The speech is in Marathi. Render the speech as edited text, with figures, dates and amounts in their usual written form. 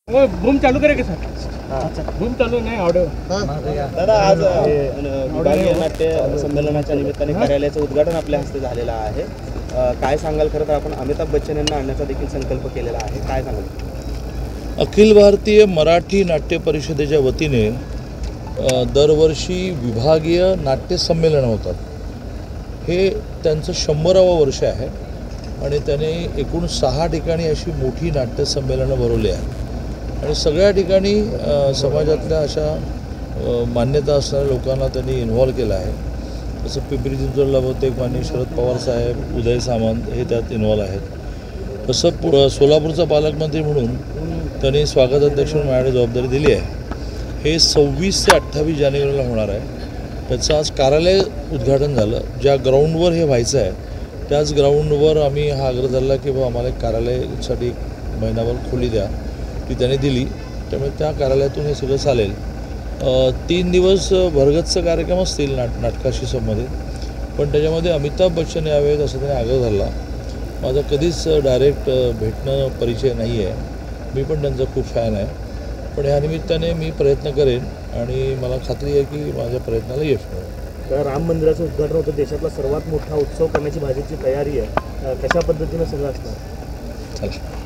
वो बूम चालू करेगा सर? अच्छा बूम चालू नाही ऑडिओ दादा आज विभागीय नाट्य संमेलनाच्या निमित्ताने कार्यालयाचं उद्घाटन आपल्या हस्ते झालेलं आहे। काय सांगाल? खरं तर आपण अमिताभ बच्चन यांना आणण्याचा देखील संकल्प केलेला आहे, काय सांगाल? अखिल भारतीय मराठी नाट्य परिषदेच्या वतीने दरवर्षी विभागीय नाट्य संमेलन होतात। हे त्यांचं 100वे वर्ष आहे आणि त्याने एकूण 6 ठिकाणी अशी मोठी नाट्य संमेलनं भरवली आहेत आणि सगळ्या ठिकाणी समाजातल्या अशा मान्यता असणाऱ्या लोकांना त्यांनी इन्व्हॉल्व केलं आहे। तसं पिंपरी चिंचवडला बहुतेक माननीय शरद पवार साहेब, उदय सामंत हे त्यात इन्व्हॉल्व आहेत। तसं सोलापूरचा पालकमंत्री म्हणून त्यांनी स्वागताध्यक्ष म्हणून माझ्याकडे जबाबदारी दिली आहे। हे 26 ते 28 जानेवारीला होणार आहे। त्याचं आज कार्यालय उद्घाटन झालं। ज्या ग्राउंडवर हे व्हायचं आहे त्याच ग्राउंडवर आम्ही हा आग्रह धरला की बाबा आम्हाला कार्यालयासाठी महिनाभर खोली द्या, ती त्याने दिली। त्यामुळे त्या कार्यालयातून हे सगळं चालेल। 3 दिवस भरगतचं कार्यक्रम असतील नाटकाशी संबंधित, पण त्याच्यामध्ये अमिताभ बच्चन यावेत असं त्याने आग्रह धरला। माझा कधीच डायरेक्ट भेटणं परिचय नाही आहे, मी पण त्यांचा खूप फॅन आहे, पण ह्या निमित्ताने मी प्रयत्न करेन आणि मला खात्री आहे की माझ्या प्रयत्नाला यश मिळेल। राम मंदिराचं उद्घाटन होतं, देशातला सर्वात मोठा उत्सव करण्याची भाजपची तयारी आहे, कशा पद्धतीनं सगळं असणार? चला।